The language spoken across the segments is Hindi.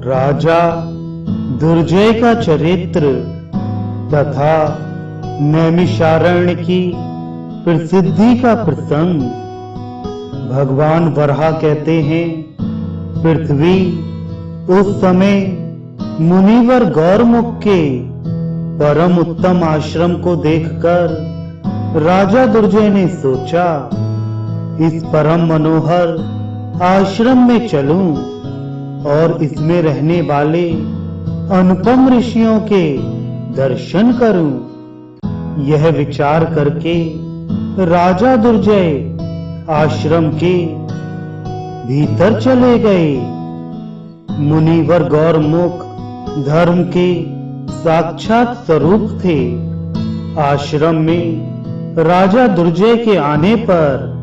राजा दुर्जय का चरित्र तथा नैमिषारण्य की प्रसिद्धि का प्रसंग। भगवान वराह कहते हैं, पृथ्वी उस समय मुनिवर गौरमुख के परम उत्तम आश्रम को देखकर राजा दुर्जय ने सोचा, इस परम मनोहर आश्रम में चलूं और इसमें रहने वाले अनुपम ऋषियों के दर्शन करूं। यह विचार करके राजा दुर्जय आश्रम के भीतर चले गए। मुनिवर गौरमुख धर्म के साक्षात स्वरूप थे। आश्रम में राजा दुर्जय के आने पर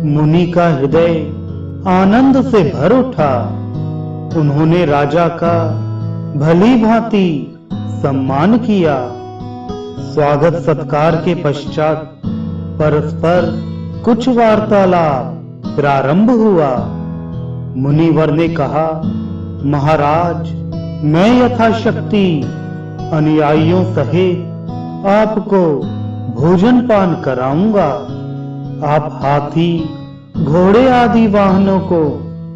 मुनि का हृदय आनंद से भर उठा। उन्होंने राजा का भली भांति सम्मान किया। स्वागत सत्कार के पश्चात परस्पर कुछ वार्तालाप प्रारंभ हुआ। मुनिवर ने कहा, महाराज, मैं यथाशक्ति अनुयायियों सहित आपको भोजन पान कराऊंगा। आप हाथी, घोड़े आदि वाहनों को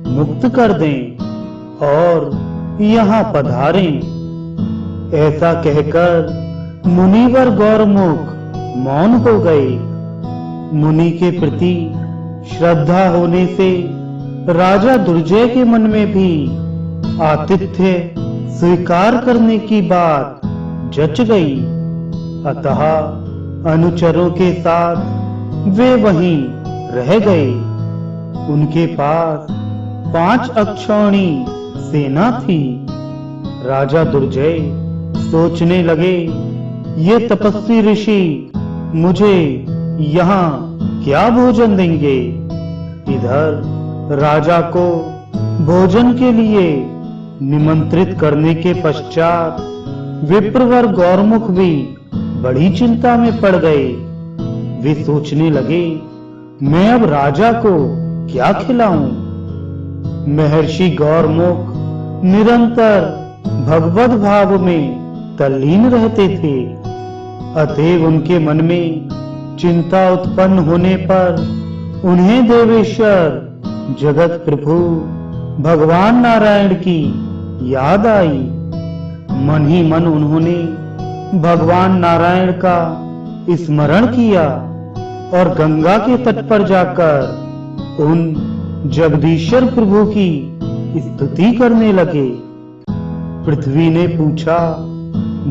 मुक्त कर दें और यहाँ पधारें। ऐसा कहकर मुनिवर गौरमुख मौन हो गए। मुनि के प्रति श्रद्धा होने से राजा दुर्जय के मन में भी आतिथ्य स्वीकार करने की बात जच गई। अतः अनुचरों के साथ वे वहीं रह गए। उनके पास 5 अक्षौणी सेना थी। राजा दुर्जय सोचने लगे, ये तपस्वी ऋषि मुझे यहाँ क्या भोजन देंगे। इधर राजा को भोजन के लिए निमंत्रित करने के पश्चात विप्रवर गौरमुख भी बड़ी चिंता में पड़ गए। वे सोचने लगे, मैं अब राजा को क्या खिलाऊं। महर्षि गौरमुख निरंतर भगवत भाव में तल्लीन रहते थे। अतएव उनके मन में चिंता उत्पन्न होने पर उन्हें देवेश्वर जगत प्रभु भगवान नारायण की याद आई। मन ही मन उन्होंने भगवान नारायण का स्मरण किया और गंगा के तट पर जाकर उन जगदीश्वर प्रभु की स्तुति करने लगे। पृथ्वी ने पूछा,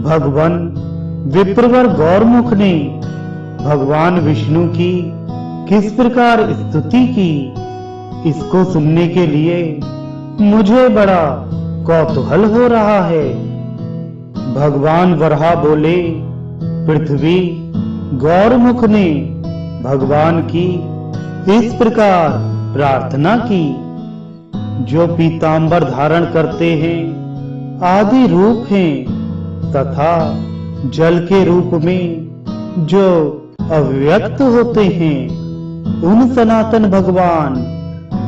भगवान विप्रवर गौरमुख ने भगवान विष्णु की किस प्रकार स्तुति की। इसको सुनने के लिए मुझे बड़ा कौतूहल हो रहा है। भगवान वराह बोले, पृथ्वी, गौरमुख ने भगवान की इस प्रकार प्रार्थना की, जो पीतांबर धारण करते हैं, आदि रूप हैं तथा जल के रूप में जो अव्यक्त होते हैं, उन सनातन भगवान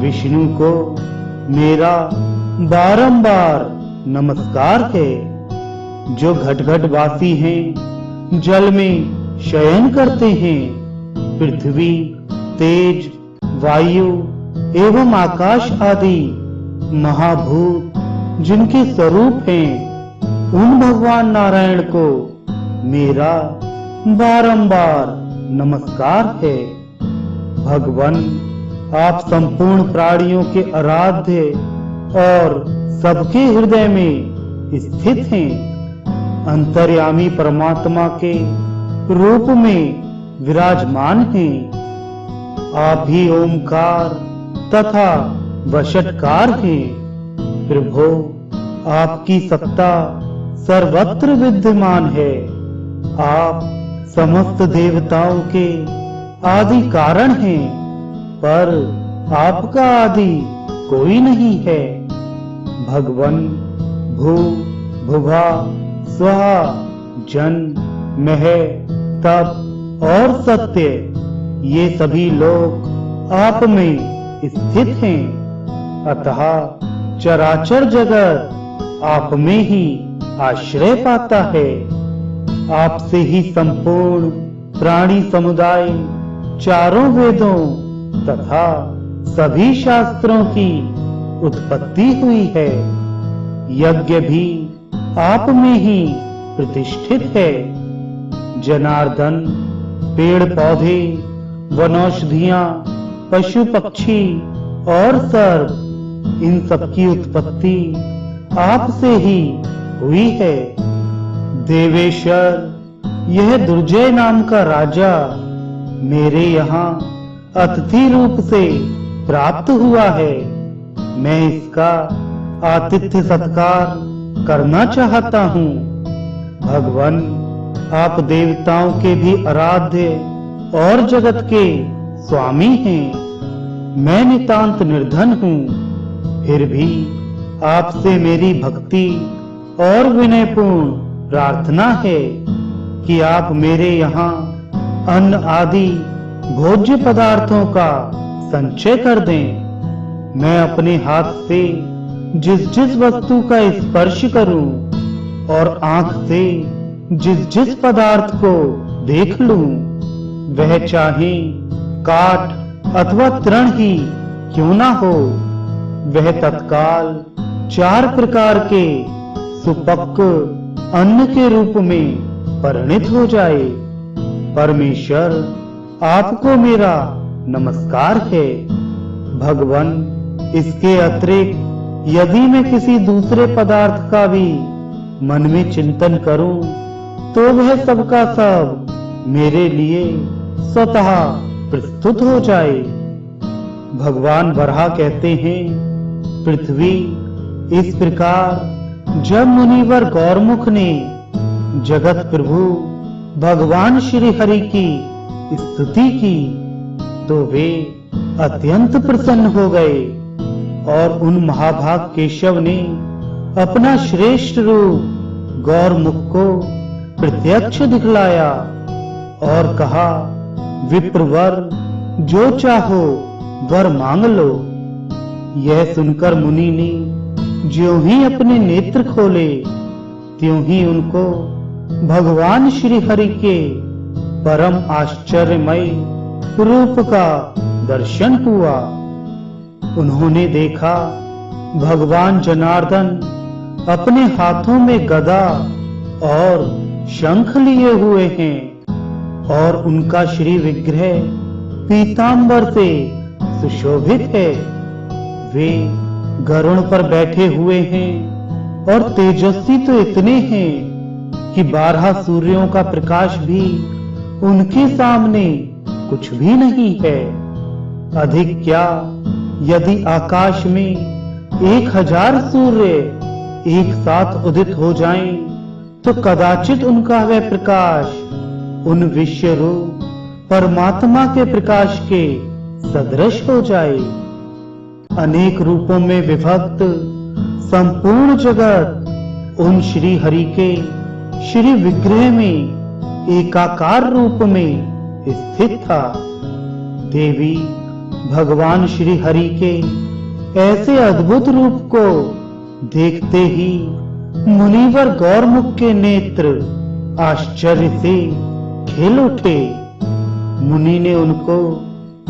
विष्णु को मेरा बारंबार नमस्कार है। जो घट-घट वासी हैं, जल में शयन करते हैं, पृथ्वी, तेज, वायु एवं आकाश आदि महाभूत जिनके स्वरूप हैं, उन भगवान नारायण को मेरा बारंबार नमस्कार है। भगवान, आप संपूर्ण प्राणियों के आराध्य और सबके हृदय में स्थित हैं। अंतर्यामी परमात्मा के रूप में विराजमान हैं। आप ही ओमकार तथा वषटकार हैं। प्रभो, आपकी सत्ता सर्वत्र विद्यमान है। आप समस्त देवताओं के आदि कारण हैं, पर आपका आदि कोई नहीं है। भगवन, भू, भुभा, स्वहा, जन, मह, तप और सत्य, ये सभी लोग आप में स्थित हैं। अतः चराचर जगत आप में ही आश्रय पाता है। आपसे ही संपूर्ण प्राणी समुदाय, चारों वेदों तथा सभी शास्त्रों की उत्पत्ति हुई है। यज्ञ भी आप में ही प्रतिष्ठित है। जनार्दन पेड़ पौधे, वनौषधियां, पशु पक्षी और सर्प, इन सब की उत्पत्ति आपसे ही हुई है। देवेश्वर, यह दुर्जय नाम का राजा मेरे यहाँ अतिथि रूप से प्राप्त हुआ है। मैं इसका आतिथ्य सत्कार करना चाहता हूँ। भगवान, आप देवताओं के भी आराध्य और जगत के स्वामी हैं। मैं नितांत निर्धन हूँ, फिर भी आपसे मेरी भक्ति और विनयपूर्ण प्रार्थना है कि आप मेरे यहाँ अन्न आदि भोज्य पदार्थों का संचय कर दें। मैं अपने हाथ से जिस जिस वस्तु का स्पर्श करूं और आंख से जिस जिस पदार्थ को देख लूं, वह चाहे काठ अथवा तृण ही क्यों ना हो, वह तत्काल 4 प्रकार के सुपक्व अन्न के रूप में परिणित हो जाए। परमेश्वर, आपको मेरा नमस्कार है। भगवान, इसके अतिरिक्त यदि मैं किसी दूसरे पदार्थ का भी मन में चिंतन करूं, तो वह सबका सब मेरे लिए स्वतः प्रस्तुत हो जाए। भगवान वराह कहते हैं, पृथ्वी, इस प्रकार जब मुनिवर गौरमुख ने जगत प्रभु भगवान श्री हरि की स्तुति की, तो वे अत्यंत प्रसन्न हो गए और उन महाभाग केशव ने अपना श्रेष्ठ रूप गौरमुख को प्रत्यक्ष दिखलाया और कहा, विप्रवर, जो चाहो वर मांग लो। यह सुनकर मुनि ने ज्यों ही अपने नेत्र खोले, त्यों ही उनको भगवान श्री हरि के परम आश्चर्यमय रूप का दर्शन हुआ। उन्होंने देखा भगवान जनार्दन अपने हाथों में गदा और शंख लिए हुए हैं और उनका श्री विग्रह पीतांबर से सुशोभित है। वे गरुड़ पर बैठे हुए हैं और तेजस्वी तो इतने हैं कि 12 सूर्यों का प्रकाश भी उनके सामने कुछ भी नहीं है। अधिक क्या, यदि आकाश में 1000 सूर्य एक साथ उदित हो जाएं, तो कदाचित उनका वह प्रकाश उन विश्व रूप परमात्मा के प्रकाश के सदृश हो जाए। अनेक रूपों में विभक्त संपूर्ण जगत उन श्री हरि के श्री विग्रह में एकाकार रूप में स्थित था। देवी, भगवान श्री हरि के ऐसे अद्भुत रूप को देखते ही मुनिवर गौरमुख के नेत्र आश्चर्य से खिल उठे। मुनि ने उनको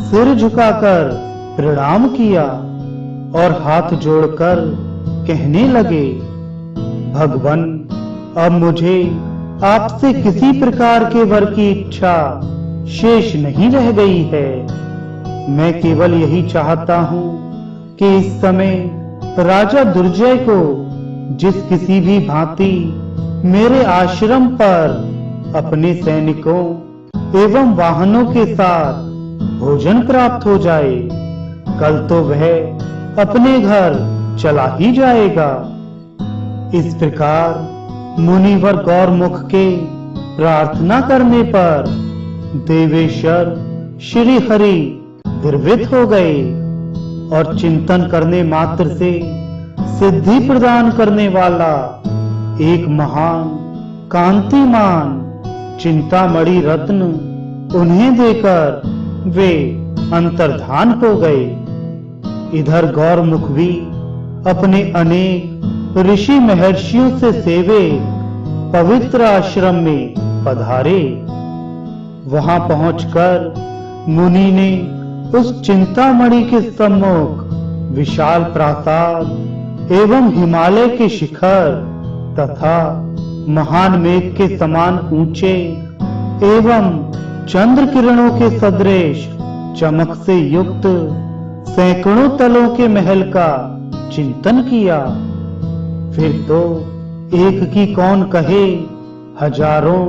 सिर झुकाकर प्रणाम किया और हाथ जोड़कर कहने लगे, भगवान, अब मुझे आपसे किसी प्रकार के वर की इच्छा शेष नहीं रह गई है। मैं केवल यही चाहता हूँ कि इस समय राजा दुर्जय को जिस किसी भी भांति मेरे आश्रम पर अपने सैनिकों एवं वाहनों के साथ भोजन प्राप्त हो जाए। कल तो वह अपने घर चला ही जाएगा। इस प्रकार मुनिवर गौरमुख के प्रार्थना करने पर देवेश्वर श्री हरि निर्वित हो गए और चिंतन करने मात्र से सिद्धि प्रदान करने वाला एक महान कांतिमान चिंतामणि रत्न उन्हें देकर वे अंतर्धान हो गए। इधर गौरमुख भी अपने अनेक ऋषि महर्षियों से सेवे पवित्र आश्रम में पधारे। वहां पहुंचकर मुनि ने उस चिंतामणि के सम्मुख विशाल प्रासाद एवं हिमालय के शिखर तथा महान मेघ के समान ऊंचे एवं चंद्र किरणों के सदृश चमक से युक्त सैकड़ों तलों के महल का चिंतन किया। फिर तो एक की कौन कहे, हजारों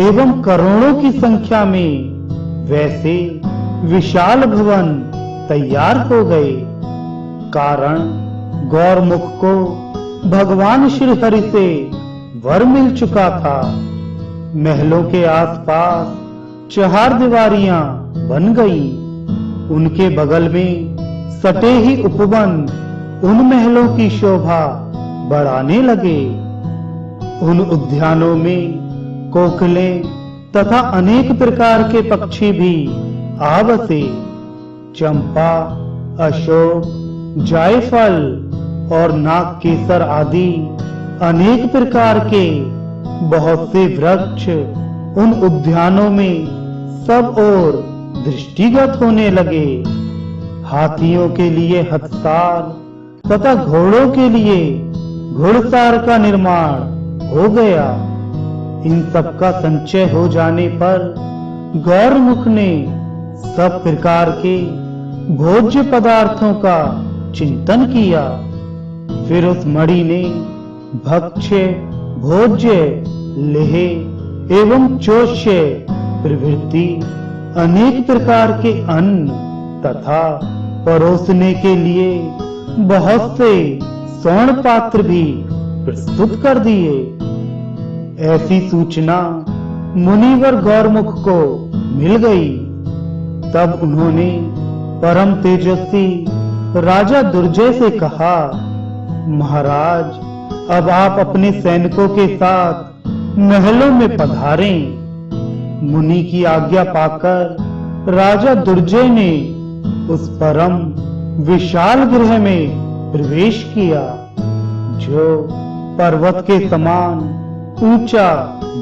एवं करोड़ों की संख्या में वैसे विशाल भवन तैयार हो गए। कारण गौरमुख को भगवान श्री हरि से वर मिल चुका था। महलों के आसपास चार दीवारियां बन गई। उनके बगल में सटे ही उपवन उन महलों की शोभा बढ़ाने लगे। उन उद्यानों में कोकिलें तथा अनेक प्रकार के पक्षी भी आ बसे। चंपा, अशोक, जायफल और नाग केसर आदि अनेक प्रकार के बहुत से वृक्ष उन उद्यानों में सब ओर दृष्टिगत होने लगे। हाथियों के लिए हथसार तथा घोड़ों के लिए घुड़सार का निर्माण हो गया। इन सब का संचय हो जाने पर गौरमुख ने सब प्रकार के भोज्य पदार्थों का चिंतन किया। फिर उस मणि ने भक्ष्य, भोज्य, लेह एवं चोष्य प्रवृत्ति अनेक प्रकार के अन्न तथा परोसने के लिए बहुत से स्वर्ण पात्र भी प्रस्तुत कर दिए। ऐसी सूचना मुनिवर गौरमुख को मिल गई। तब उन्होंने परम तेजस्वी राजा दुर्जय से कहा, महाराज, अब आप अपने सैनिकों के साथ महलों में पधारें। मुनि की आज्ञा पाकर राजा दुर्जय ने उस परम विशाल गृह में प्रवेश किया, जो पर्वत के समान ऊंचा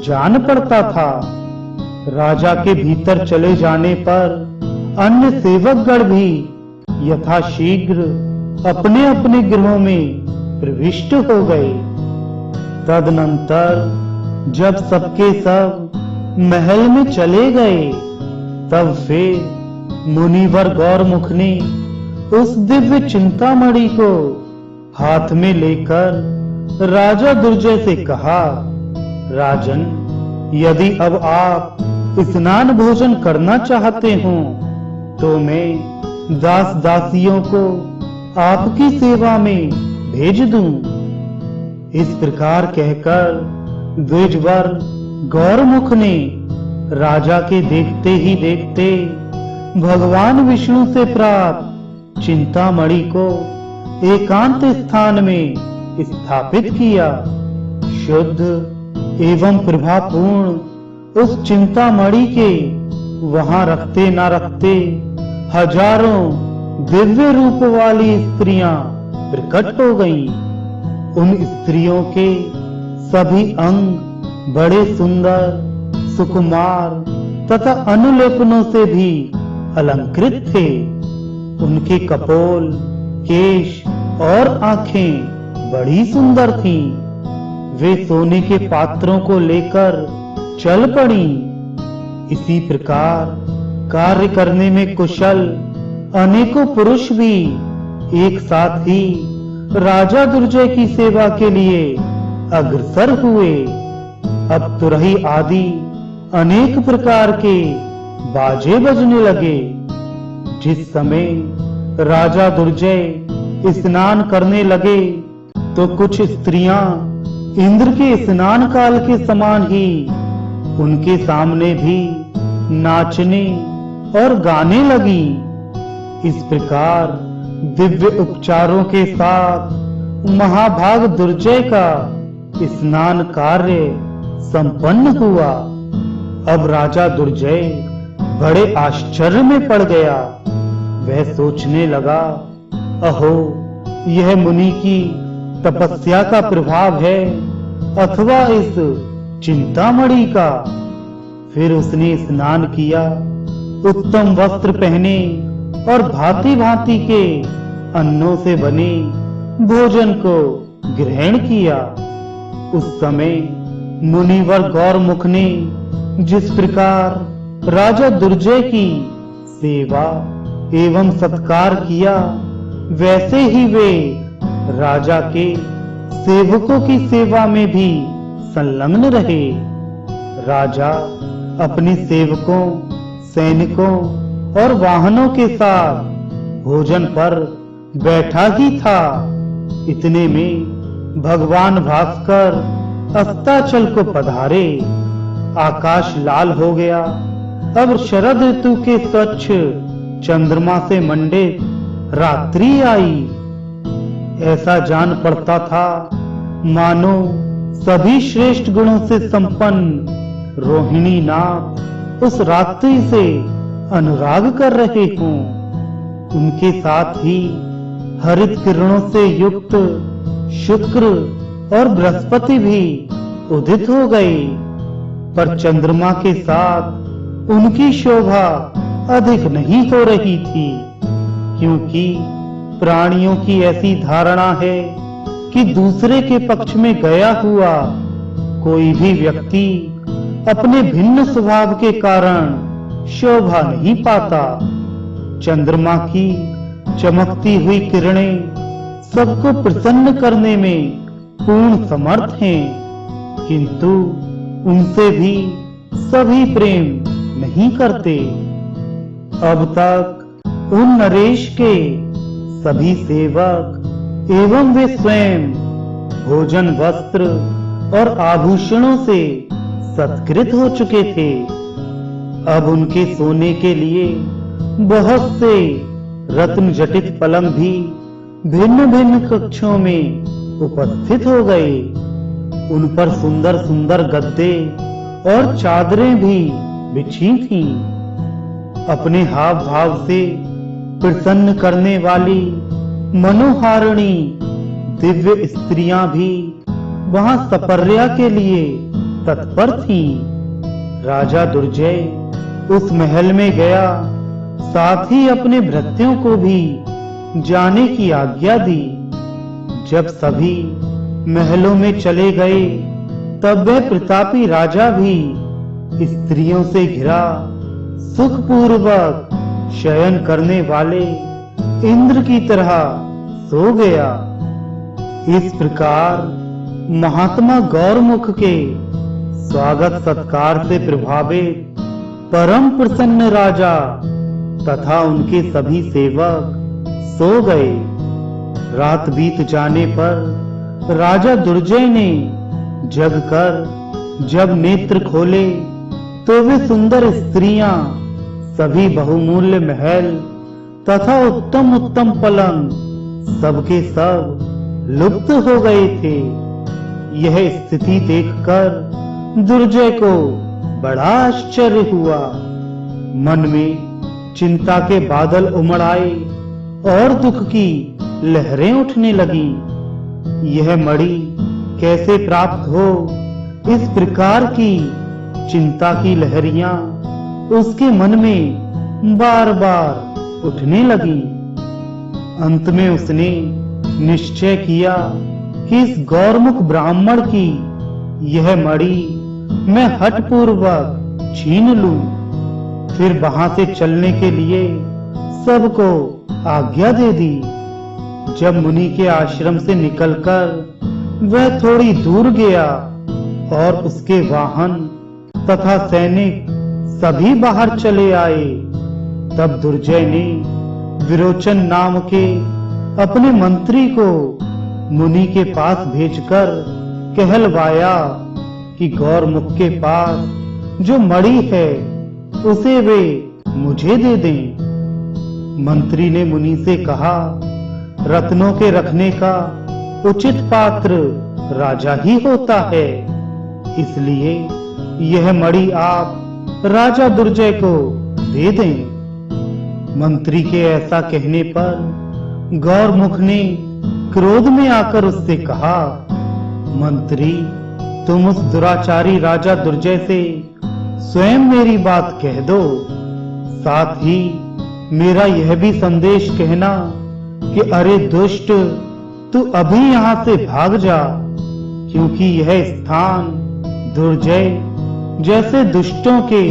जान पड़ता था। राजा के भीतर चले जाने पर अन्य सेवकगण भी यथाशीघ्र अपने अपने गृहों में प्रविष्ट हो गए। तदनंतर जब सबके सब महल में चले गए, तब फिर मुनिवर गौरमुख ने उस दिव्य चिंतामणि को हाथ में लेकर राजा दुर्जय से कहा, राजन, यदि अब आप स्नान भोजन करना चाहते हो तो मैं दास दासियों को आपकी सेवा में भेज दूं। इस प्रकार कहकर द्विजवर गौरमुख ने राजा के देखते ही देखते भगवान विष्णु से प्राप्त चिंतामणि को एकांत स्थान में स्थापित किया। शुद्ध एवं प्रभापूर्ण उस चिंतामणि के वहां रखते न रखते हजारों दिव्य रूप वाली स्त्रियां प्रकट हो गईं। उन स्त्रियों के सभी अंग बड़े सुंदर, सुकुमार तथा अनुलेपनों से भी अलंकृत थे। उनके कपोल, केश और आंखें बड़ी सुंदर थीं। वे सोने के पात्रों को लेकर चल पड़ी। इसी प्रकार कार्य करने में कुशल अनेकों पुरुष भी एक साथ ही राजा दुर्जय की सेवा के लिए अग्रसर हुए। अब तुरही आदि अनेक प्रकार के बाजे बजने लगे। जिस समय राजा दुर्जय स्नान करने लगे तो कुछ स्त्रियां इंद्र के स्नान काल के समान ही उनके सामने भी नाचने और गाने लगी। इस प्रकार दिव्य उपचारों के साथ महाभाग दुर्जय का स्नान कार्य संपन्न हुआ। अब राजा दुर्जय बड़े आश्चर्य में पड़ गया। वह सोचने लगा, अहो, यह मुनि की तपस्या का प्रभाव है अथवा इस चिंतामणि का। फिर उसने स्नान किया, उत्तम वस्त्र पहने और भांति भांति के अन्नों से बने भोजन को ग्रहण किया। उस समय मुनिवर गौरमुख ने जिस प्रकार राजा दुर्जय की सेवा एवं सत्कार किया, वैसे ही वे राजा के सेवकों की सेवा में भी संलग्न रहे। राजा अपने सेवकों, सैनिकों और वाहनों के साथ भोजन पर बैठा ही था। इतने में भगवान भास्कर अस्ताचल को पधारे। आकाश लाल हो गया। अब शरद ऋतु के स्वच्छ चंद्रमा से मंडित रात्रि आई। ऐसा जान पड़ता था मानो सभी श्रेष्ठ गुणों से संपन्न रोहिणी नाग उस रात्रि से अनुराग कर रहे हों। उनके साथ ही हरित किरणों से युक्त शुक्र और बृहस्पति भी उदित हो गए, पर चंद्रमा के साथ उनकी शोभा अधिक नहीं हो रही थी, क्योंकि प्राणियों की ऐसी धारणा है कि दूसरे के पक्ष में गया हुआ कोई भी व्यक्ति अपने भिन्न स्वभाव के कारण शोभा नहीं पाता। चंद्रमा की चमकती हुई किरणें सबको प्रसन्न करने में पूर्ण समर्थ हैं, किंतु उनसे भी सभी प्रेम नहीं करते। अब तक उन नरेश के सभी सेवक एवं वे स्वयं भोजन, वस्त्र और आभूषणों से सत्कृत हो चुके थे। अब उनके सोने के लिए बहुत से रत्न जटित पलंग भी भिन्न भिन्न कक्षों में उपस्थित हो गए। उन पर सुंदर सुंदर गद्दे और चादरें भी बिछी थीं। अपने हाव भाव से प्रसन्न करने वाली मनोहारिणी दिव्य स्त्रियां भी वहां सपर्या के लिए तत्पर थीं। राजा दुर्जय उस महल में गया, साथ ही अपने भृत्यों को भी जाने की आज्ञा दी। जब सभी महलों में चले गए, तब वह प्रतापी राजा भी स्त्रियों से घिरा सुखपूर्वक शयन करने वाले इंद्र की तरह सो गया। इस प्रकार महात्मा गौरमुख के स्वागत सत्कार से प्रभावित परम प्रसन्न राजा तथा उनके सभी सेवक सो गए। रात बीत जाने पर राजा दुर्जय ने जगकर जब नेत्र खोले, तो वे सुंदर स्त्रियां सभी बहुमूल्य महल तथा उत्तम उत्तम पलंग सबके सब लुप्त हो गए थे। यह स्थिति देखकर दुर्जय को बड़ा आश्चर्य हुआ। मन में चिंता के बादल उमड़ आए और दुख की लहरें उठने लगी। यह मणि कैसे प्राप्त हो, इस प्रकार की चिंता की लहरियां उसके मन में बार बार उठने लगी। अंत में उसने निश्चय किया कि इस गौरमुख ब्राह्मण की यह मणि मैं हठपूर्वक छीन लूं, फिर वहां से चलने के लिए सबको आज्ञा दे दी। जब मुनि के आश्रम से निकलकर वह थोड़ी दूर गया और उसके वाहन तथा सैनिक सभी बाहर चले आए, तब दुर्जय ने विरोचन नाम के अपने मंत्री को मुनि के पास भेजकर कहलवाया कि गौरमुख के पास जो मणि है उसे वे मुझे दे दें। मंत्री ने मुनि से कहा, रत्नों के रखने का उचित पात्र राजा ही होता है, इसलिए यह मणि आप राजा दुर्जय को दे दें। मंत्री के ऐसा कहने पर गौरमुख ने क्रोध में आकर उससे कहा, मंत्री, तुम उस दुराचारी राजा दुर्जय से स्वयं मेरी बात कह दो। साथ ही मेरा यह भी संदेश कहना कि अरे दुष्ट, तू अभी यहां से भाग जा, क्योंकि यह स्थान दुर्जय जैसे दुष्टों के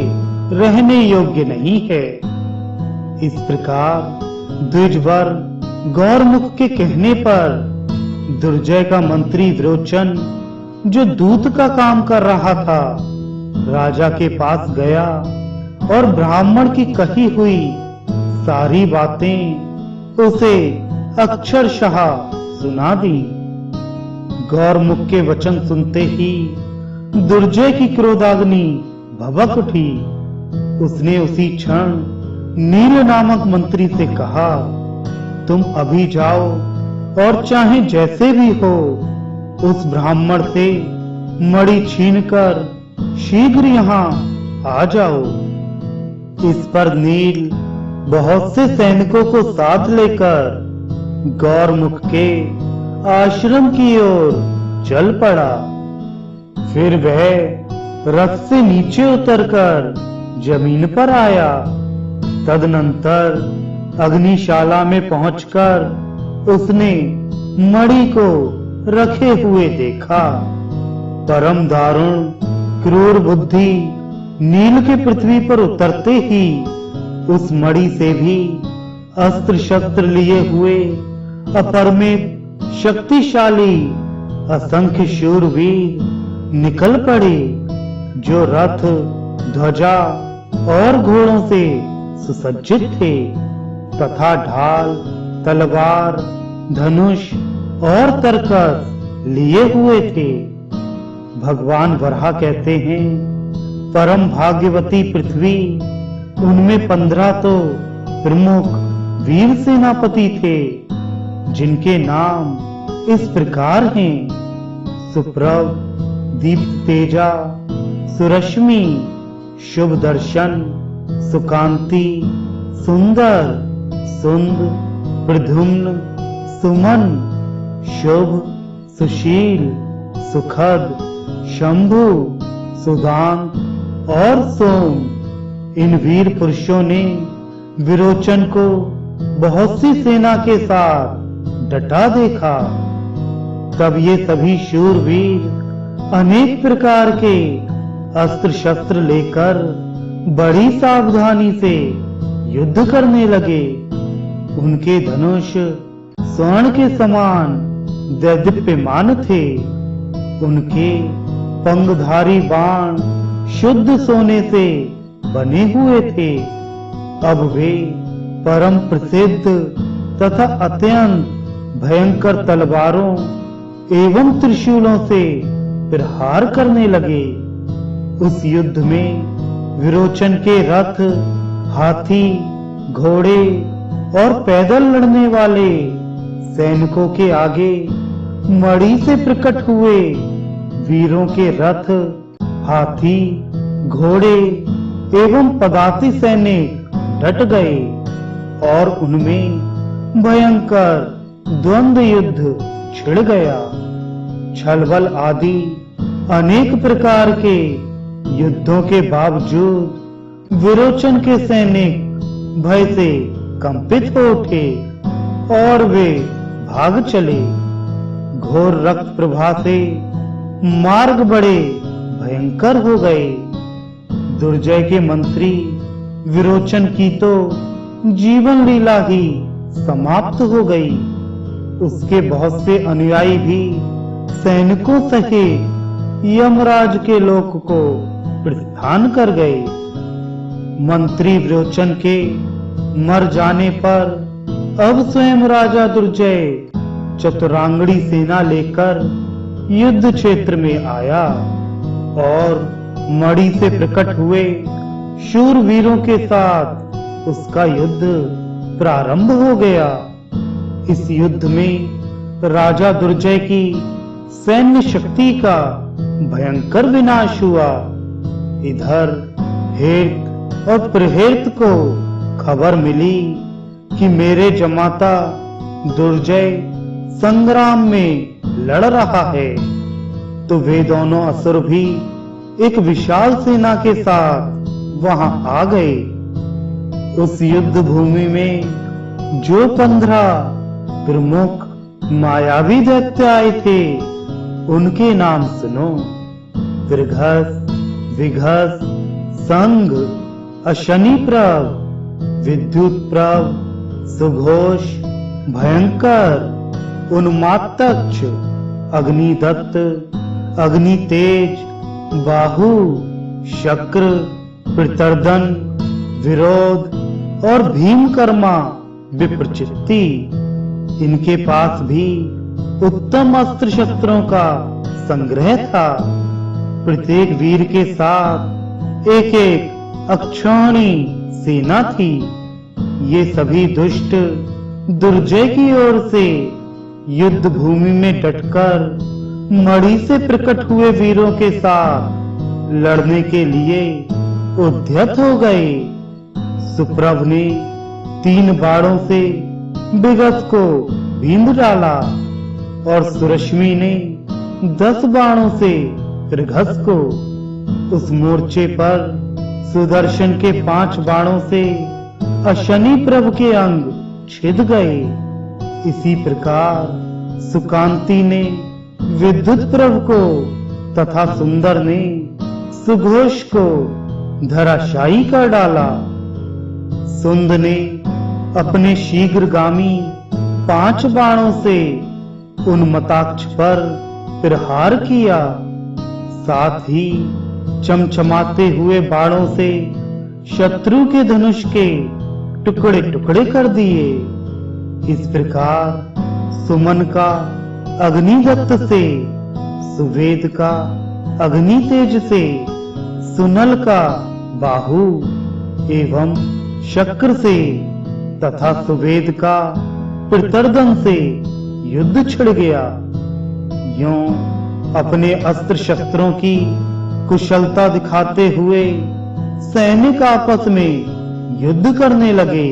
रहने योग्य नहीं है। इस प्रकार द्विजवर गौरमुख के कहने पर दुर्जय का मंत्री विरोचन, जो दूत का काम कर रहा था, राजा के पास गया और ब्राह्मण की कही हुई सारी बातें उसे अक्षरशः सुना दी। गौरमुख के वचन सुनते ही दुर्जय की क्रोधाग्नि भभक उठी। उसने उसी क्षण नील नामक मंत्री से कहा, तुम अभी जाओ और चाहे जैसे भी हो उस ब्राह्मण से मणि छीनकर शीघ्र यहाँ आ जाओ। इस पर नील बहुत से सैनिकों को साथ लेकर गौरमुख के आश्रम की ओर चल पड़ा। फिर वह रथ से नीचे उतरकर जमीन पर आया। तदनंतर अग्निशाला में पहुंचकर उसने मणि को रखे हुए देखा। परम दारुण क्रूर बुद्धि नील के पृथ्वी पर उतरते ही उस मणि से भी अस्त्र शस्त्र लिए हुए अपरिमित शक्तिशाली असंख्य शूरवीर निकल पड़े, जो रथ, ध्वजा और घोड़ों से सुसज्जित थे तथा ढाल, तलवार, धनुष और तरकस लिए हुए थे। भगवान वराह कहते हैं, परम भाग्यवती पृथ्वी, उनमें 15 तो प्रमुख वीर सेनापति थे, जिनके नाम इस प्रकार हैं: सुप्रभ, दीप्त तेजा, सुरश्मि, शुभ दर्शन, सुकांति, सुंदर, सुंद, प्रद्युम्न, सुमन, शुभ, सुशील, सुखद, शंभु, सुदांत और सोम। इन वीर पुरुषों ने विरोचन को बहुत सी सेना के साथ डटा देखा। तब ये सभी शूरवीर अनेक प्रकार के अस्त्र शस्त्र लेकर बड़ी सावधानी से युद्ध करने लगे। उनके धनुष स्वर्ण के समान दैदीप्यमान थे। उनके पंगधारी बाण शुद्ध सोने से बने हुए थे। अब वे परम प्रसिद्ध तथा अत्यंत भयंकर तलवारों एवं त्रिशूलों से प्रहार करने लगे। उस युद्ध में विरोचन के रथ, हाथी, घोड़े और पैदल लड़ने वाले सैनिकों के आगे मणि से प्रकट हुए वीरों के रथ, हाथी, घोड़े एवं पदाति सैनिक डट गए और उनमें भयंकर द्वंद्व युद्ध छिड़ गया। छलबल आदि अनेक प्रकार के युद्धों के बावजूद विरोचन के सैनिक भय से कंपित हो उठे और वे भाग चले। घोर रक्त प्रवाह से मार्ग बड़े भयंकर हो गए। दुर्जय के मंत्री विरोचन की तो जीवन लीला ही समाप्त हो गई। उसके बहुत से अनुयायी भी सैनिकों सहित यमराज के लोक को प्रस्थान कर गए। मंत्री विरोचन के मर जाने पर अब स्वयं राजा दुर्जय चतुरांगड़ी सेना लेकर युद्ध क्षेत्र में आया और मणि से प्रकट हुए शूरवीरों के साथ उसका युद्ध प्रारंभ हो गया। इस युद्ध में राजा दुर्जय की सैन्य शक्ति का भयंकर विनाश हुआ। इधर हेत और प्रहेत को खबर मिली कि मेरे जमाता दुर्जय संग्राम में लड़ रहा है, तो वे दोनों असुर भी एक विशाल सेना के साथ वहां आ गए। उस युद्ध भूमि में जो 15 प्रमुख मायावी दैत्य आए थे, उनके नाम सुनो। विरघस, विघस, संघ, अशनिप्रभ, विद्युतप्रभ, सुघोष, भयंकर, उन्मात्तक्ष, अग्निदत्त, अग्नितेज, बाहु, शक्र, प्रतर्दन, विरोध और भीमकर्मा, विप्रचित्ति। इनके पास भी उत्तम अस्त्र शस्त्रों का संग्रह था। प्रत्येक वीर के साथ एक एक अक्षौणी सेना थी। ये सभी दुष्ट दुर्जय की ओर से युद्ध भूमि में डटकर मणि से प्रकट हुए वीरों के साथ लड़ने के लिए उद्यत हो गए। सुप्रभ ने 3 बाणों से विगत को बींध डाला और सुरश्मि ने 10 बाणों से विरघस को। उस मोर्चे पर सुदर्शन के 5 बाणों से अशनि प्रभ के अंग छिद गए। इसी प्रकार सुकांति ने विद्युत प्रभ को तथा सुंदर ने सुघोष को धराशायी कर डाला। सुंद ने अपने शीघ्रगामी 5 बाणों से उन्मत्ताक्ष पर प्रहार किया। साथ ही चमचमाते हुए बाणों से शत्रु के धनुष के टुकड़े टुकड़े कर दिए। इस प्रकार सुमन का अग्निदत्त से, सुवेद का अग्नितेज से, सुनल का बाहु एवं शक्र से तथा सुवेद का प्रतर्दन से युद्ध छिड़ गया। यूं अपने अस्त्र शस्त्रों की कुशलता दिखाते हुए सैनिक आपस में युद्ध करने लगे,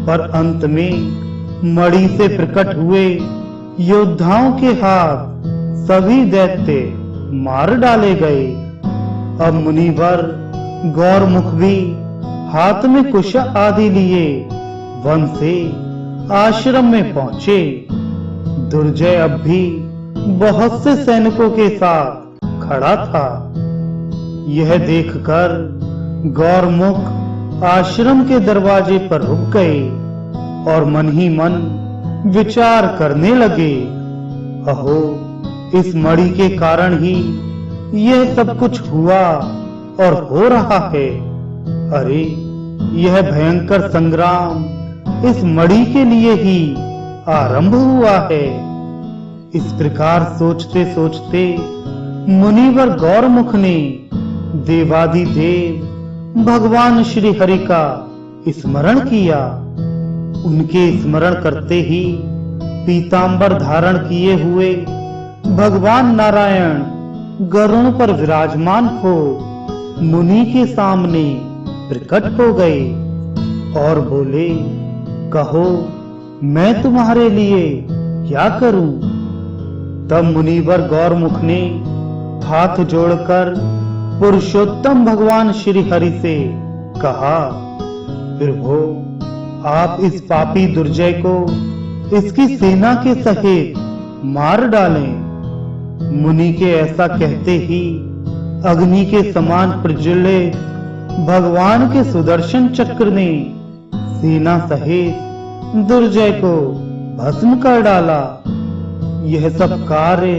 पर अंत में मणि से प्रकट हुए योद्धाओं के हाथ सभी दैत्य मार डाले गए। अब मुनिवर गौरमुख भी हाथ में कुश आदि लिए वन से आश्रम में पहुंचे। दुर्जय अब भी बहुत से सैनिकों के साथ खड़ा था। यह देखकर गौरमुख आश्रम के दरवाजे पर रुक गए और मन ही मन विचार करने लगे, अहो, इस मणि के कारण ही यह सब कुछ हुआ और हो रहा है। अरे, यह भयंकर संग्राम इस मणि के लिए ही आरंभ हुआ है। इस प्रकार सोचते सोचते मुनिवर गौरमुख ने देवादिदेव भगवान श्री हरि का स्मरण किया। उनके स्मरण करते ही पीतांबर धारण किए हुए भगवान नारायण गरुण पर विराजमान हो मुनि के सामने प्रकट हो गए और बोले, कहो, मैं तुम्हारे लिए क्या करूं? तब मुनिवर गौरमुख ने हाथ जोड़कर पुरुषोत्तम भगवान श्री हरि से कहा, प्रभु, आप इस पापी दुर्जय को इसकी सेना के सहित मार डालें। मुनि के ऐसा कहते ही अग्नि के समान प्रज्वलित भगवान के सुदर्शन चक्र ने सेना सहित दुर्जय को भस्म कर डाला। यह सब कार्य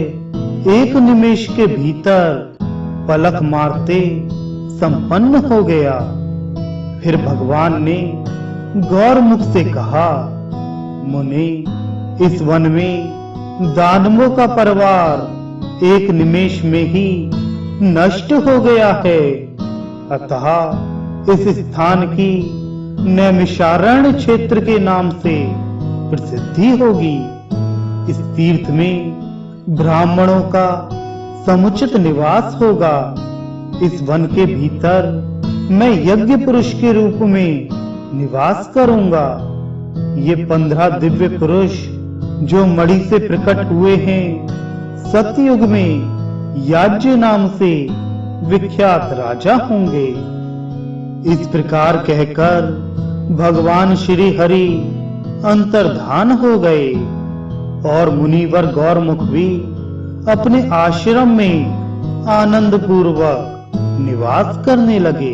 एक निमेष के भीतर पलक मारते संपन्न हो गया। फिर भगवान ने गौरमुख से कहा, मुनि, इस वन में दानवों का परिवार एक निमेष में ही नष्ट हो गया है। अतः इस स्थान की नैमिषारण्य क्षेत्र के नाम से प्रसिद्धि होगी। इस तीर्थ में ब्राह्मणों का समुचित निवास होगा। इस वन के भीतर मैं यज्ञ पुरुष के रूप में निवास करूंगा। ये 15 दिव्य पुरुष जो मणि से प्रकट हुए हैं, सतयुग में याज्ञ नाम से विख्यात राजा होंगे। इस प्रकार कहकर भगवान श्री हरि अंतर्धान हो गए और मुनिवर गौरमुख भी अपने आश्रम में आनंद पूर्वक निवास करने लगे।